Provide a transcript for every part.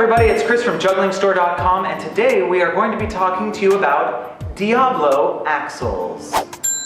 everybody, it's Chris from jugglingstore.com, and today we are going to be talking to you about Diabolo axles.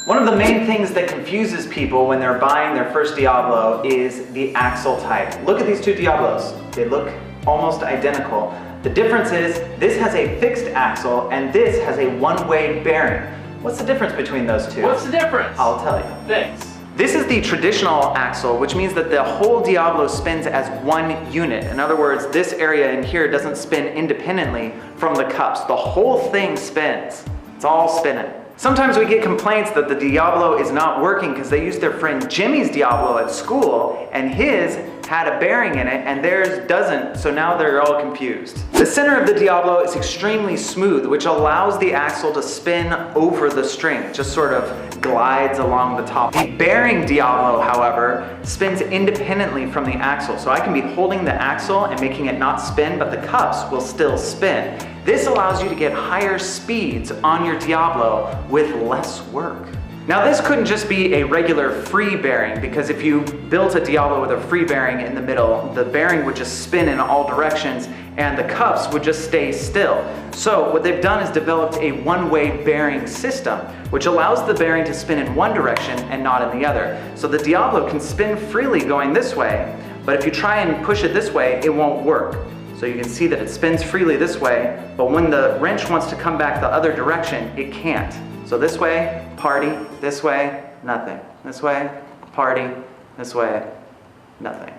One of the main things that confuses people when they're buying their first Diabolo is the axle type. Look at these two Diabolos. They look almost identical. The difference is this has a fixed axle and this has a one-way bearing. What's the difference between those two? What's the difference? I'll tell you. Thanks. This is the traditional axle, which means that the whole Diabolo spins as one unit. In other words, this area in here doesn't spin independently from the cups. The whole thing spins. It's all spinning. Sometimes we get complaints that the Diabolo is not working because they used their friend Jimmy's Diabolo at school and his had a bearing in it and theirs doesn't, so now they're all confused. The center of the Diabolo is extremely smooth, which allows the axle to spin over the string. It just sort of glides along the top. The bearing Diabolo, however, spins independently from the axle, so I can be holding the axle and making it not spin, but the cups will still spin. This allows you to get higher speeds on your Diabolo with less work. Now this couldn't just be a regular free bearing, because if you built a Diabolo with a free bearing in the middle, the bearing would just spin in all directions and the cups would just stay still. So what they've done is developed a one-way bearing system, which allows the bearing to spin in one direction and not in the other. So the Diabolo can spin freely going this way, but if you try and push it this way, it won't work. So you can see that it spins freely this way, but when the wrench wants to come back the other direction, it can't. So this way, party, this way, nothing. This way, party, this way, nothing.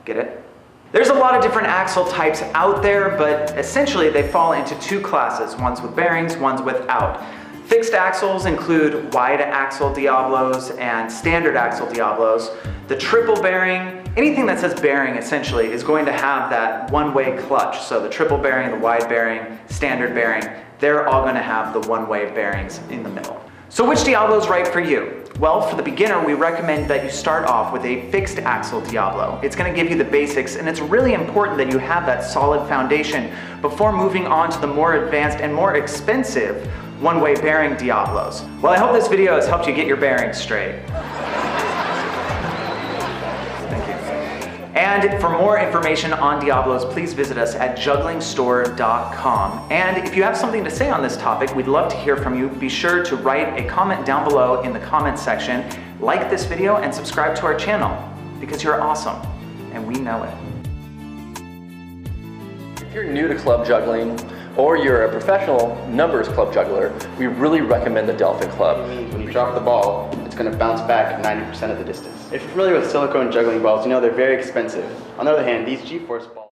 Get it? There's a lot of different axle types out there, but essentially they fall into two classes, ones with bearings, ones without. Fixed axles include wide axle Diabolos and standard axle Diabolos. The triple bearing, anything that says bearing essentially is going to have that one-way clutch. So the triple bearing, the wide bearing, standard bearing, they're all going to have the one-way bearings in the middle. So which Diabolo is right for you? Well, for the beginner, we recommend that you start off with a fixed axle Diabolo. It's going to give you the basics, and it's really important that you have that solid foundation before moving on to the more advanced and more expensive one-way bearing Diabolos. Well, I hope this video has helped you get your bearings straight. Thank you. And for more information on Diabolos, please visit us at jugglingstore.com. And if you have something to say on this topic, we'd love to hear from you. Be sure to write a comment down below in the comments section, like this video, and subscribe to our channel, because you're awesome, and we know it. If you're new to club juggling, or you're a professional numbers club juggler, we really recommend the Delphin Club. When you drop the ball, it's going to bounce back 90% of the distance. If you're familiar with silicone juggling balls, you know they're very expensive. On the other hand, these G-Force balls